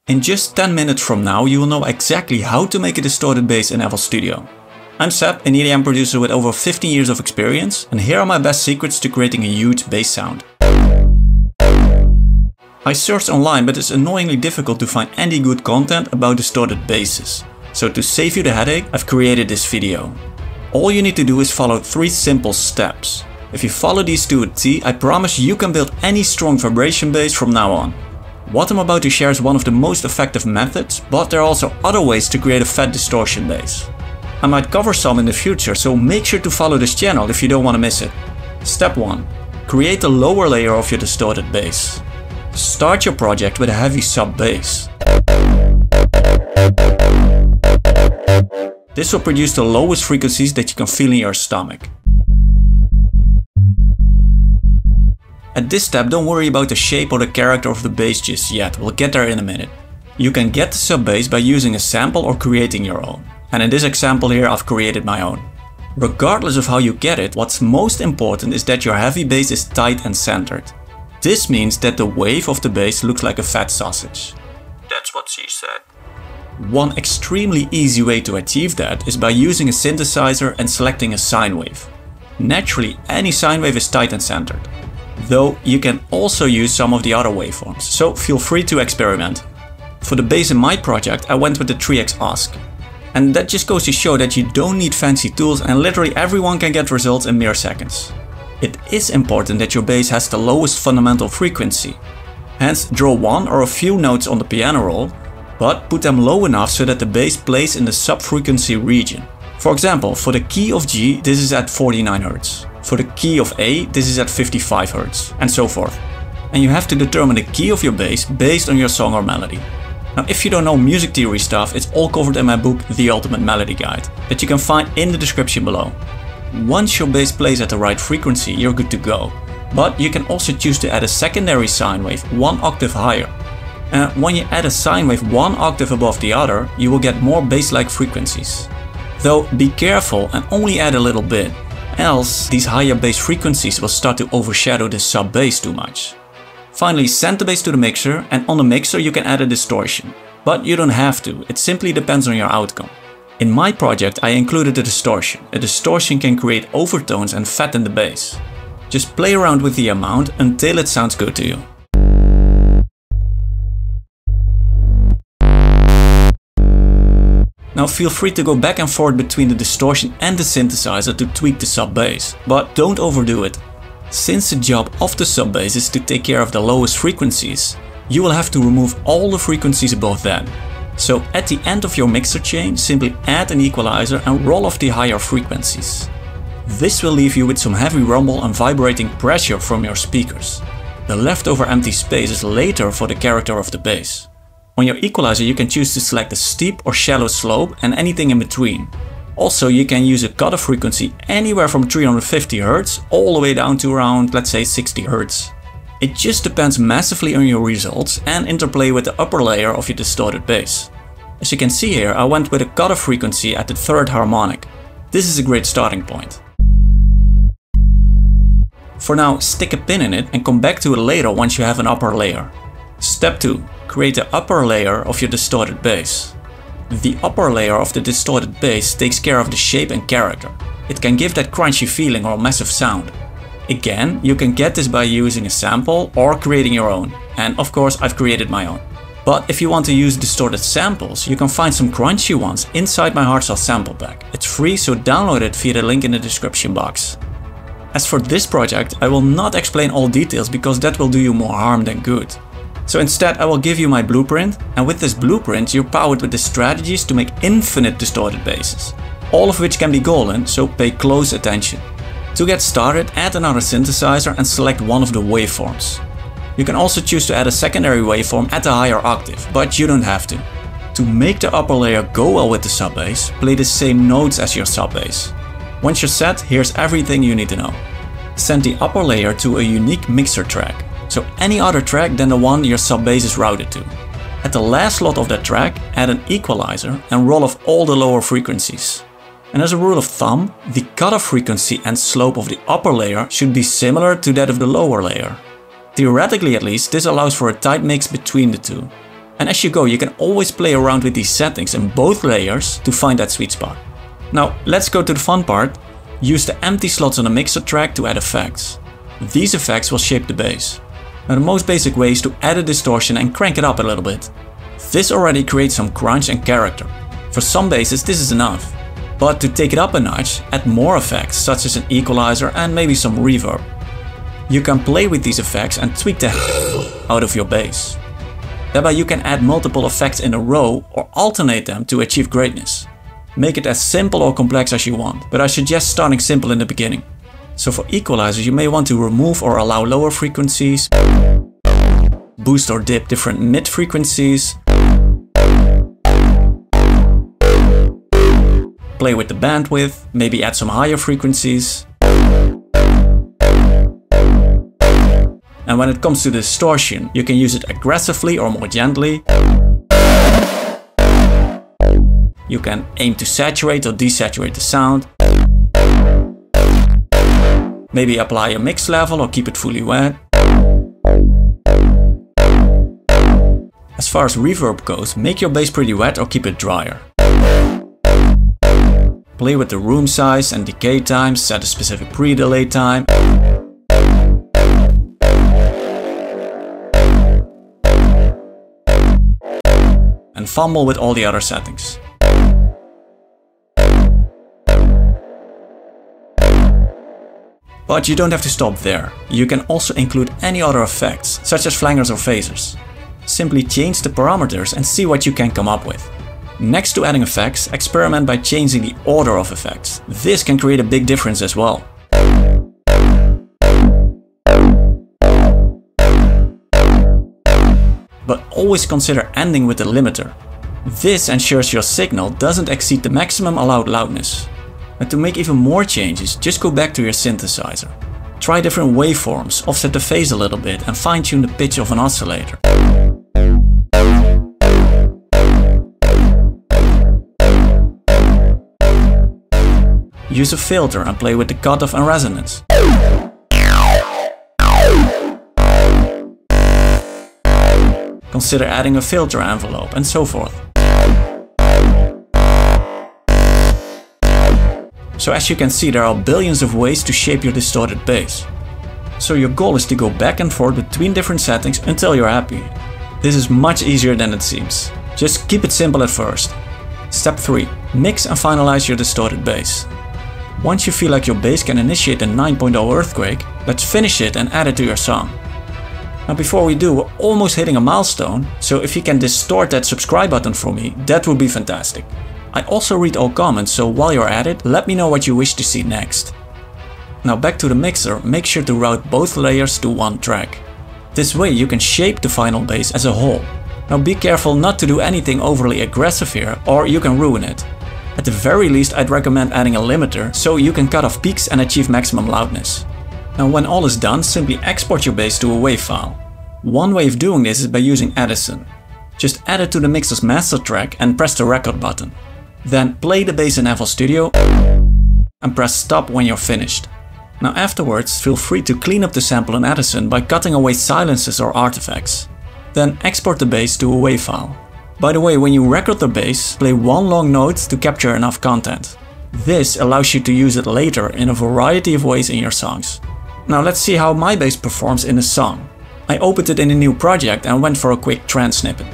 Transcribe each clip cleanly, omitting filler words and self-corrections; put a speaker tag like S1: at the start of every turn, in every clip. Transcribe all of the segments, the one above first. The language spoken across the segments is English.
S1: In just 10 minutes from now, you will know exactly how to make a distorted bass in FL Studio. I'm Seb, an EDM producer with over 15 years of experience, and here are my best secrets to creating a huge bass sound. I searched online, but it's annoyingly difficult to find any good content about distorted basses. So to save you the headache, I've created this video. All you need to do is follow 3 simple steps. If you follow these to a T, I promise you can build any strong vibration bass from now on. What I'm about to share is one of the most effective methods, but there are also other ways to create a fat distortion bass. I might cover some in the future, so make sure to follow this channel if you don't want to miss it. Step 1. Create the lower layer of your distorted bass. Start your project with a heavy sub bass. This will produce the lowest frequencies that you can feel in your stomach. At this step, don't worry about the shape or the character of the bass just yet, we'll get there in a minute. You can get the sub bass by using a sample or creating your own. And in this example here, I've created my own. Regardless of how you get it, what's most important is that your heavy bass is tight and centered. This means that the wave of the bass looks like a fat sausage. That's what she said. One extremely easy way to achieve that is by using a synthesizer and selecting a sine wave. Naturally, any sine wave is tight and centered. Though you can also use some of the other waveforms, so feel free to experiment. For the bass in my project, I went with the 3x Ask. And that just goes to show that you don't need fancy tools and literally everyone can get results in mere seconds. It is important that your bass has the lowest fundamental frequency. Hence, draw one or a few notes on the piano roll, but put them low enough so that the bass plays in the sub-frequency region. For example, for the key of G, this is at 49 Hz. For the key of A, this is at 55 Hz, and so forth. And you have to determine the key of your bass based on your song or melody. Now, if you don't know music theory stuff, it's all covered in my book The Ultimate Melody Guide, that you can find in the description below. Once your bass plays at the right frequency, you're good to go. But you can also choose to add a secondary sine wave 1 octave higher. And when you add a sine wave 1 octave above the other, you will get more bass-like frequencies. Though be careful and only add a little bit, else these higher bass frequencies will start to overshadow the sub bass too much. Finally, send the bass to the mixer, and on the mixer you can add a distortion. But you don't have to, it simply depends on your outcome. In my project I included a distortion. A distortion can create overtones and fatten the bass. Just play around with the amount until it sounds good to you. Now feel free to go back and forth between the distortion and the synthesizer to tweak the sub bass, but don't overdo it. Since the job of the sub bass is to take care of the lowest frequencies, you will have to remove all the frequencies above them. So at the end of your mixer chain, simply add an equalizer and roll off the higher frequencies. This will leave you with some heavy rumble and vibrating pressure from your speakers. The leftover empty space is later for the character of the bass. On your equalizer you can choose to select a steep or shallow slope and anything in between. Also, you can use a cutoff frequency anywhere from 350 Hz all the way down to around, let's say, 60 Hz. It just depends massively on your results and interplay with the upper layer of your distorted bass. As you can see here, I went with a cutoff frequency at the 3rd harmonic. This is a great starting point. For now, stick a pin in it and come back to it later once you have an upper layer. Step 2. Create the upper layer of your distorted bass. The upper layer of the distorted bass takes care of the shape and character. It can give that crunchy feeling or massive sound. Again, you can get this by using a sample or creating your own. And of course, I've created my own. But if you want to use distorted samples, you can find some crunchy ones inside my hardstyle sample pack. It's free, so download it via the link in the description box. As for this project, I will not explain all details because that will do you more harm than good. So instead I will give you my blueprint, and with this blueprint you're powered with the strategies to make infinite distorted basses. All of which can be golden, so pay close attention. To get started, add another synthesizer and select one of the waveforms. You can also choose to add a secondary waveform at a higher octave, but you don't have to. To make the upper layer go well with the sub bass, play the same notes as your sub bass. Once you're set, here's everything you need to know. Send the upper layer to a unique mixer track. So any other track than the one your sub bass is routed to. At the last slot of that track, add an equalizer and roll off all the lower frequencies. And as a rule of thumb, the cutoff frequency and slope of the upper layer should be similar to that of the lower layer. Theoretically at least, this allows for a tight mix between the two. And as you go, you can always play around with these settings in both layers to find that sweet spot. Now, let's go to the fun part. Use the empty slots on the mixer track to add effects. These effects will shape the bass. Now, the most basic way is to add a distortion and crank it up a little bit. This already creates some crunch and character. For some basses, this is enough. But to take it up a notch, add more effects, such as an equalizer and maybe some reverb. You can play with these effects and tweak the hell out of your bass. Thereby you can add multiple effects in a row or alternate them to achieve greatness. Make it as simple or complex as you want, but I suggest starting simple in the beginning. So for equalizers you may want to remove or allow lower frequencies, boost or dip different mid frequencies, play with the bandwidth, maybe add some higher frequencies. And when it comes to distortion, you can use it aggressively or more gently. You can aim to saturate or desaturate the sound. Maybe apply a mix level or keep it fully wet. As far as reverb goes, make your bass pretty wet or keep it drier. Play with the room size and decay time, set a specific pre-delay time. And fumble with all the other settings. But you don't have to stop there. You can also include any other effects, such as flangers or phasers. Simply change the parameters and see what you can come up with. Next to adding effects, experiment by changing the order of effects. This can create a big difference as well. But always consider ending with a limiter. This ensures your signal doesn't exceed the maximum allowed loudness. And to make even more changes, just go back to your synthesizer. Try different waveforms, offset the phase a little bit and fine-tune the pitch of an oscillator. Use a filter and play with the cutoff and resonance. Consider adding a filter envelope and so forth. So as you can see, there are billions of ways to shape your distorted bass. So your goal is to go back and forth between different settings until you're happy. This is much easier than it seems. Just keep it simple at first. Step 3. Mix and finalize your distorted bass. Once you feel like your bass can initiate a 9.0 earthquake, let's finish it and add it to your song. Now before we do, we're almost hitting a milestone, so if you can distort that subscribe button for me, that would be fantastic. I also read all comments, so while you're at it, let me know what you wish to see next. Now back to the mixer, make sure to route both layers to one track. This way you can shape the final bass as a whole. Now be careful not to do anything overly aggressive here, or you can ruin it. At the very least, I'd recommend adding a limiter, so you can cut off peaks and achieve maximum loudness. Now when all is done, simply export your bass to a WAV file. One way of doing this is by using Edison. Just add it to the mixer's master track and press the record button. Then play the bass in FL Studio and press stop when you're finished. Now afterwards, feel free to clean up the sample in Edison by cutting away silences or artifacts. Then export the bass to a WAV file. By the way, when you record the bass, play one long note to capture enough content. This allows you to use it later in a variety of ways in your songs. Now let's see how my bass performs in a song. I opened it in a new project and went for a quick trance snippet.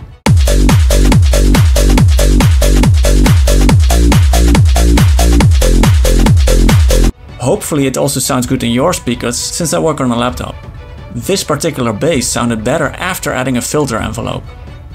S1: Hopefully it also sounds good in your speakers, since I work on a laptop. This particular bass sounded better after adding a filter envelope.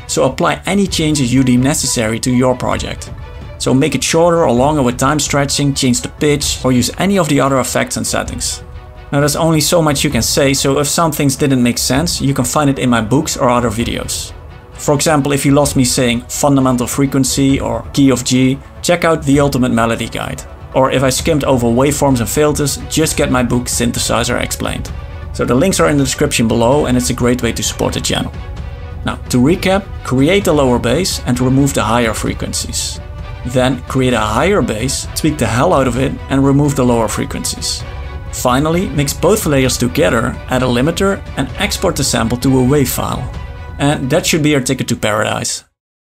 S1: So apply any changes you deem necessary to your project. So make it shorter or longer with time stretching, change the pitch, or use any of the other effects and settings. Now there's only so much you can say, so if some things didn't make sense, you can find it in my books or other videos. For example, if you lost me saying fundamental frequency or key of G, check out the Ultimate Melody Guide. Or if I skimmed over waveforms and filters, just get my book Synthesizer Explained. So the links are in the description below and it's a great way to support the channel. Now to recap, create the lower bass and remove the higher frequencies. Then create a higher bass, tweak the hell out of it and remove the lower frequencies. Finally, mix both layers together, add a limiter and export the sample to a WAV file. And that should be your ticket to paradise.